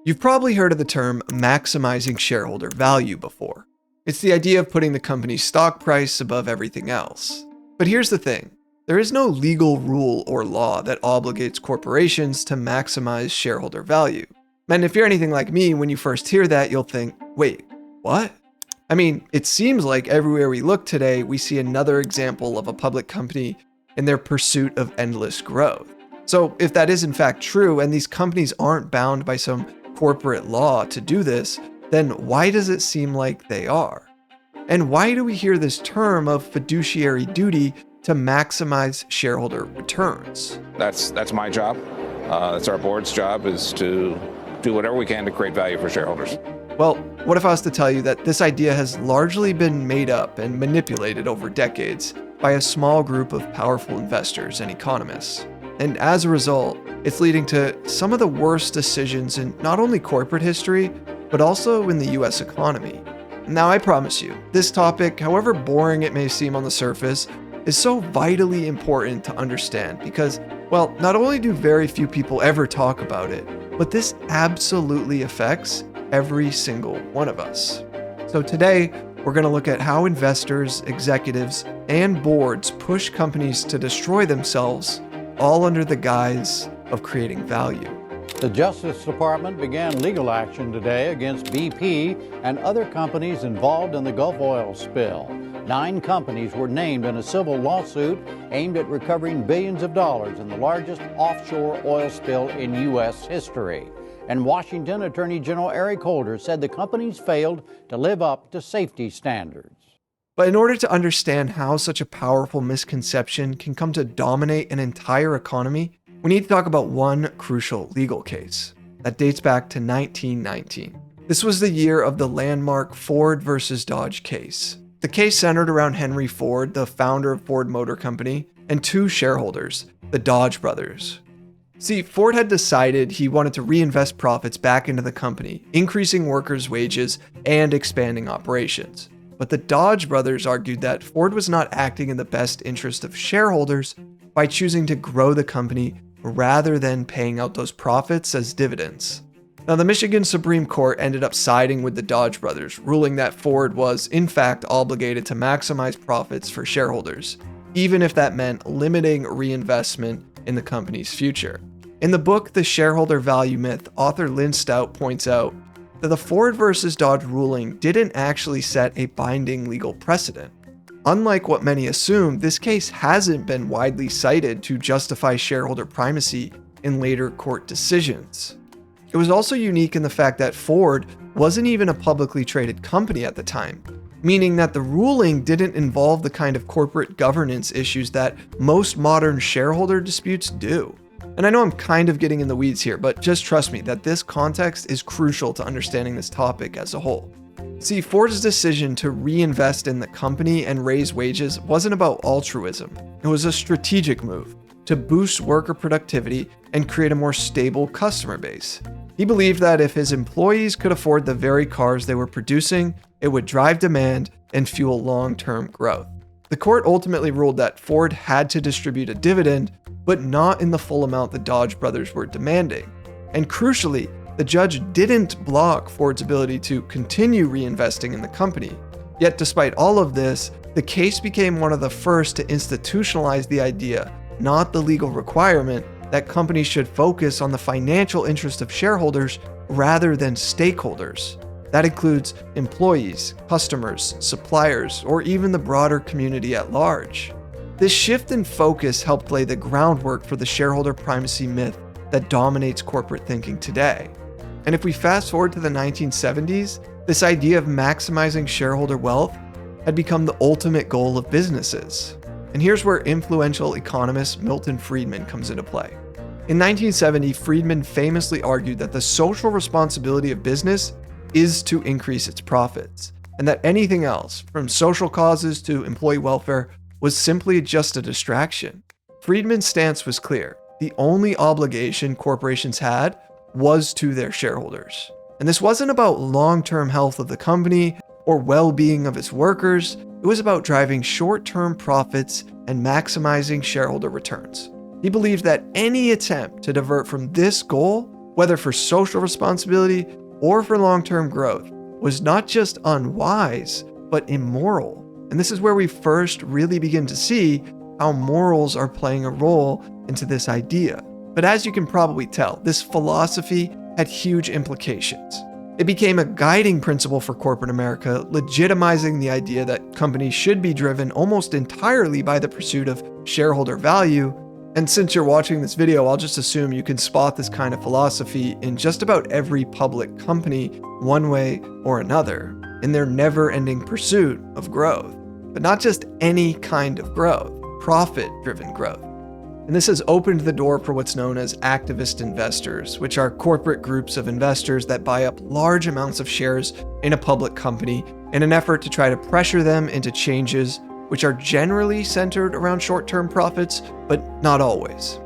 You've probably heard of the term maximizing shareholder value before. It's the idea of putting the company's stock price above everything else. But here's the thing. There is no legal rule or law that obligates corporations to maximize shareholder value. And if you're anything like me, when you first hear that, you'll think, wait, what? I mean, it seems like everywhere we look today, we see another example of a public company in their pursuit of endless growth. So if that is in fact true, and these companies aren't bound by some corporate law to do this, then why does it seem like they are? And why do we hear this term of fiduciary duty to maximize shareholder returns? That's my job. That's our board's job, is to do whatever we can to create value for shareholders. Well, what if I was to tell you that this idea has largely been made up and manipulated over decades by a small group of powerful investors and economists? And as a result, it's leading to some of the worst decisions in not only corporate history, but also in the US economy. Now, I promise you, this topic, however boring it may seem on the surface, is so vitally important to understand because, well, not only do very few people ever talk about it, but this absolutely affects every single one of us. So today, we're going to look at how investors, executives, and boards push companies to destroy themselves, all under the guise of creating value. The Justice Department began legal action today against BP and other companies involved in the Gulf oil spill. 9 companies were named in a civil lawsuit aimed at recovering billions of dollars in the largest offshore oil spill in U.S. history. And Washington Attorney General Eric Holder said the companies failed to live up to safety standards. But in order to understand how such a powerful misconception can come to dominate an entire economy, we need to talk about one crucial legal case that dates back to 1919. This was the year of the landmark Ford versus Dodge case. The case centered around Henry Ford, the founder of Ford Motor Company, and 2 shareholders, the Dodge brothers. See, Ford had decided he wanted to reinvest profits back into the company, increasing workers' wages and expanding operations. But the Dodge brothers argued that Ford was not acting in the best interest of shareholders by choosing to grow the company rather than paying out those profits as dividends. Now, the Michigan Supreme Court ended up siding with the Dodge brothers, ruling that Ford was, in fact, obligated to maximize profits for shareholders, even if that meant limiting reinvestment in the company's future. In the book, The Shareholder Value Myth, author Lynn Stout points out that the Ford versus Dodge ruling didn't actually set a binding legal precedent. Unlike what many assume, this case hasn't been widely cited to justify shareholder primacy in later court decisions. It was also unique in the fact that Ford wasn't even a publicly traded company at the time, meaning that the ruling didn't involve the kind of corporate governance issues that most modern shareholder disputes do. And I know I'm kind of getting in the weeds here, but just trust me that this context is crucial to understanding this topic as a whole. See, Ford's decision to reinvest in the company and raise wages wasn't about altruism. It was a strategic move to boost worker productivity and create a more stable customer base. He believed that if his employees could afford the very cars they were producing, it would drive demand and fuel long-term growth. The court ultimately ruled that Ford had to distribute a dividend, but not in the full amount the Dodge brothers were demanding. And crucially, the judge didn't block Ford's ability to continue reinvesting in the company. Yet despite all of this, the case became one of the first to institutionalize the idea, not the legal requirement, that companies should focus on the financial interest of shareholders rather than stakeholders. That includes employees, customers, suppliers, or even the broader community at large. This shift in focus helped lay the groundwork for the shareholder primacy myth that dominates corporate thinking today. And if we fast forward to the 1970s, this idea of maximizing shareholder wealth had become the ultimate goal of businesses. And here's where influential economist Milton Friedman comes into play. In 1970, Friedman famously argued that the social responsibility of business is to increase its profits, and that anything else, from social causes to employee welfare, was simply just a distraction. Friedman's stance was clear. The only obligation corporations had was to their shareholders. And this wasn't about long-term health of the company or well-being of its workers. It was about driving short-term profits and maximizing shareholder returns. He believed that any attempt to divert from this goal whether for social responsibility or for long-term growth, was not just unwise, but immoral. And this is where we first really begin to see how morals are playing a role into this idea. But as you can probably tell, this philosophy had huge implications. It became a guiding principle for corporate America, legitimizing the idea that companies should be driven almost entirely by the pursuit of shareholder value. And since you're watching this video, I'll just assume you can spot this kind of philosophy in just about every public company, one way or another, in their never-ending pursuit of growth. But not just any kind of growth, profit-driven growth. And this has opened the door for what's known as activist investors, which are corporate groups of investors that buy up large amounts of shares in a public company in an effort to try to pressure them into changes which are generally centered around short-term profits, but not always.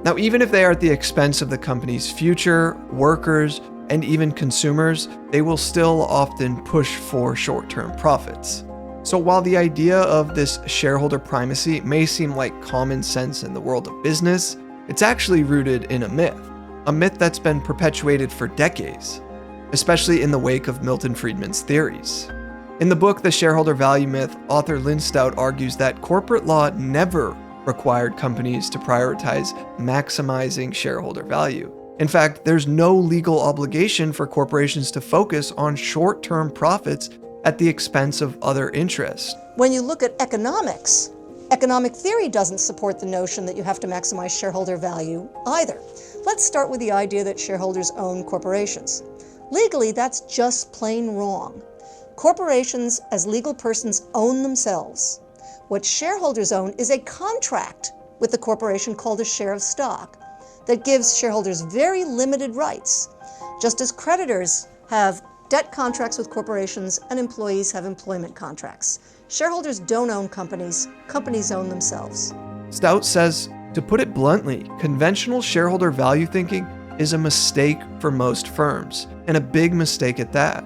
Now, even if they are at the expense of the company's future, workers, and even consumers, they will still often push for short-term profits. So while the idea of this shareholder primacy may seem like common sense in the world of business, it's actually rooted in a myth that's been perpetuated for decades, especially in the wake of Milton Friedman's theories. In the book, The Shareholder Value Myth, author Lynn Stout argues that corporate law never required companies to prioritize maximizing shareholder value. In fact, there's no legal obligation for corporations to focus on short-term profits at the expense of other interests. When you look at economics, economic theory doesn't support the notion that you have to maximize shareholder value either. Let's start with the idea that shareholders own corporations. Legally, that's just plain wrong. Corporations as legal persons own themselves. What shareholders own is a contract with the corporation called a share of stock that gives shareholders very limited rights, just as creditors have debt contracts with corporations and employees have employment contracts. Shareholders don't own companies, companies own themselves. Stout says, to put it bluntly, conventional shareholder value thinking is a mistake for most firms, and a big mistake at that.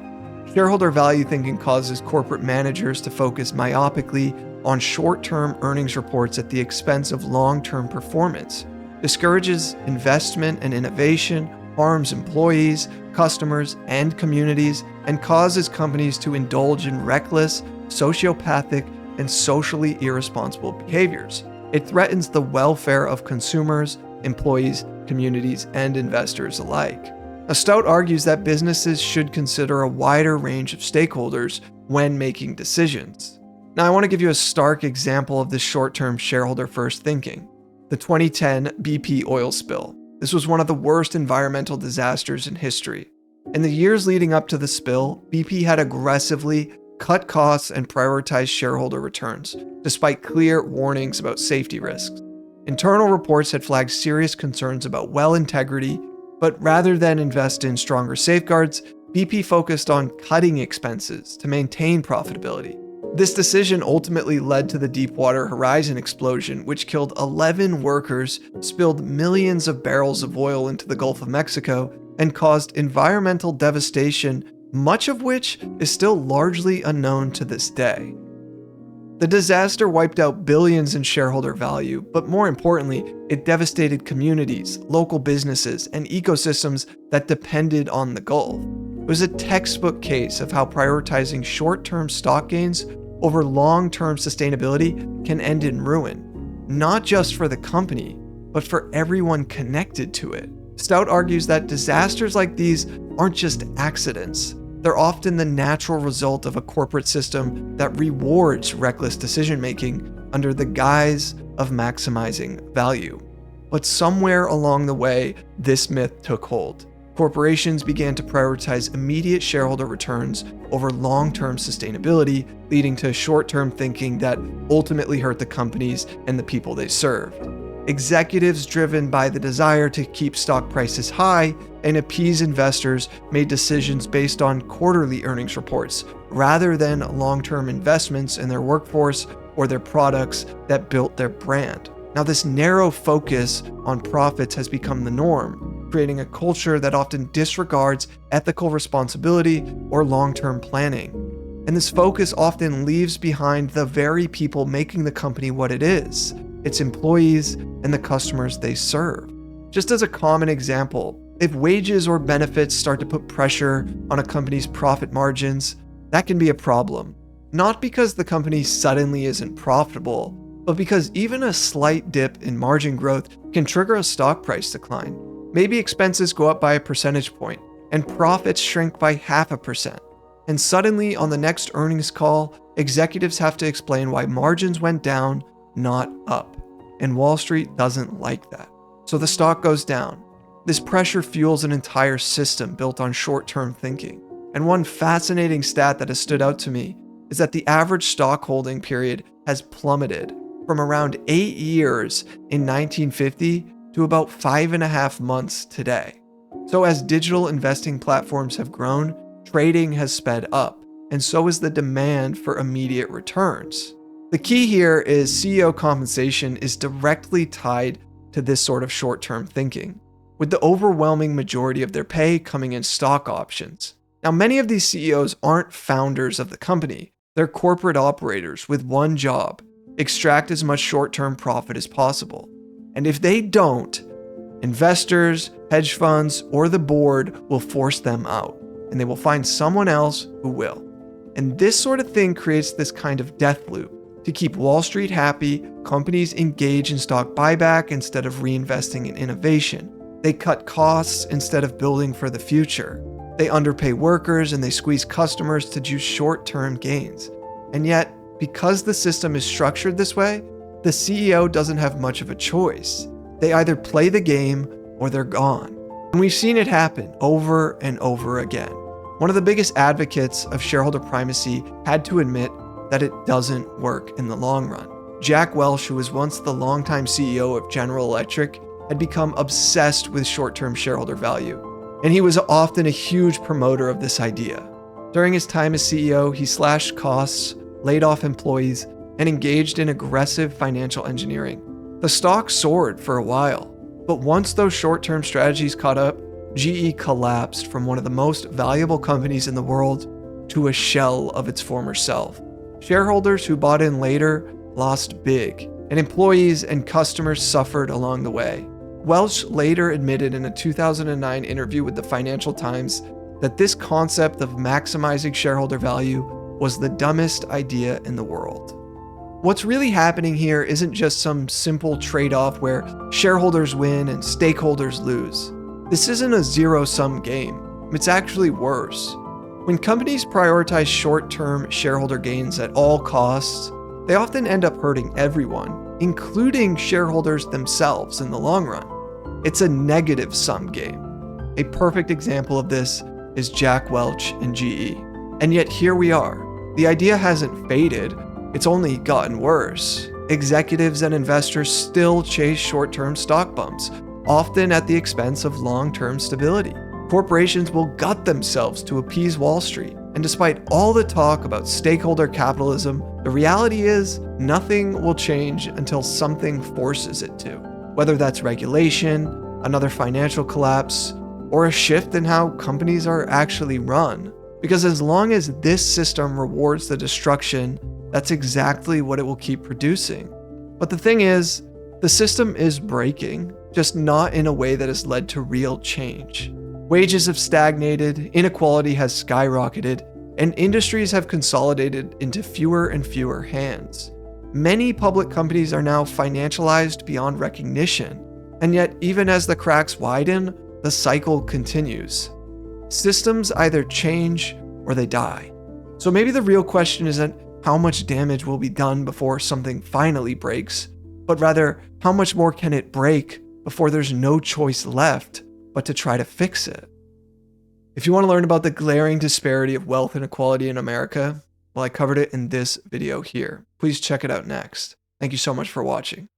Shareholder value thinking causes corporate managers to focus myopically on short-term earnings reports at the expense of long-term performance, discourages investment and innovation, harms employees, customers, and communities, and causes companies to indulge in reckless, sociopathic, and socially irresponsible behaviors. It threatens the welfare of consumers, employees, communities, and investors alike. Stout argues that businesses should consider a wider range of stakeholders when making decisions. Now, I want to give you a stark example of this short-term shareholder-first thinking: the 2010 BP oil spill. This was one of the worst environmental disasters in history. In the years leading up to the spill, BP had aggressively cut costs and prioritized shareholder returns, despite clear warnings about safety risks. Internal reports had flagged serious concerns about well integrity, but rather than invest in stronger safeguards, BP focused on cutting expenses to maintain profitability. This decision ultimately led to the Deepwater Horizon explosion, which killed 11 workers, spilled millions of barrels of oil into the Gulf of Mexico, and caused environmental devastation, much of which is still largely unknown to this day. The disaster wiped out billions in shareholder value, but more importantly, it devastated communities, local businesses, and ecosystems that depended on the Gulf. It was a textbook case of how prioritizing short-term stock gains over long-term sustainability can end in ruin, not just for the company, but for everyone connected to it. Stout argues that disasters like these aren't just accidents. They're often the natural result of a corporate system that rewards reckless decision-making under the guise of maximizing value. But somewhere along the way, this myth took hold. Corporations began to prioritize immediate shareholder returns over long-term sustainability, leading to short-term thinking that ultimately hurt the companies and the people they served. Executives driven by the desire to keep stock prices high and appease investors made decisions based on quarterly earnings reports rather than long-term investments in their workforce or their products that built their brand. Now, this narrow focus on profits has become the norm, creating a culture that often disregards ethical responsibility or long-term planning. And this focus often leaves behind the very people making the company what it is, its employees and the customers they serve. Just as a common example, If wages or benefits start to put pressure on a company's profit margins, that can be a problem. Not because the company suddenly isn't profitable, but because even a slight dip in margin growth can trigger a stock price decline. Maybe expenses go up by a percentage point and profits shrink by 0.5%. And suddenly on the next earnings call, executives have to explain why margins went down, not up. And Wall Street doesn't like that. So the stock goes down. This pressure fuels an entire system built on short-term thinking. And one fascinating stat that has stood out to me is that the average stock holding period has plummeted from around 8 years in 1950 to about 5.5 months today. So as digital investing platforms have grown, trading has sped up, and so is the demand for immediate returns. The key here is CEO compensation is directly tied to this sort of short-term thinking, with the overwhelming majority of their pay coming in stock options. Now, many of these CEOs aren't founders of the company. They're corporate operators with one job: extract as much short-term profit as possible. And if they don't, investors, hedge funds, or the board will force them out, and they will find someone else who will. And this sort of thing creates this kind of death loop. To keep Wall Street happy, companies engage in stock buyback instead of reinvesting in innovation. They cut costs instead of building for the future. They underpay workers and they squeeze customers to juice short-term gains. And yet, because the system is structured this way, the CEO doesn't have much of a choice. They either play the game or they're gone. And we've seen it happen over and over again. One of the biggest advocates of shareholder primacy had to admit that it doesn't work in the long run. Jack Welch, who was once the longtime CEO of General Electric, had become obsessed with short-term shareholder value, and he was often a huge promoter of this idea. During his time as CEO, he slashed costs, laid off employees, and engaged in aggressive financial engineering. The stock soared for a while, but once those short-term strategies caught up, GE collapsed from one of the most valuable companies in the world to a shell of its former self. Shareholders who bought in later lost big, and employees and customers suffered along the way. Welch later admitted in a 2009 interview with the Financial Times that this concept of maximizing shareholder value was the dumbest idea in the world. What's really happening here isn't just some simple trade-off where shareholders win and stakeholders lose. This isn't a zero-sum game. It's actually worse. When companies prioritize short-term shareholder gains at all costs, they often end up hurting everyone, including shareholders themselves in the long run. It's a negative-sum game. A perfect example of this is Jack Welch and GE. And yet here we are. The idea hasn't faded, it's only gotten worse. Executives and investors still chase short-term stock bumps, often at the expense of long-term stability. Corporations will gut themselves to appease Wall Street. And despite all the talk about stakeholder capitalism, the reality is nothing will change until something forces it to. Whether that's regulation, another financial collapse, or a shift in how companies are actually run. Because as long as this system rewards the destruction, that's exactly what it will keep producing. But the thing is, the system is breaking, just not in a way that has led to real change. Wages have stagnated, inequality has skyrocketed, and industries have consolidated into fewer and fewer hands. Many public companies are now financialized beyond recognition, and yet even as the cracks widen, the cycle continues. Systems either change or they die. So maybe the real question isn't how much damage will be done before something finally breaks, but rather how much more can it break before there's no choice left but to try to fix it. If you want to learn about the glaring disparity of wealth inequality in America, well, I covered it in this video here. Please check it out next. Thank you so much for watching.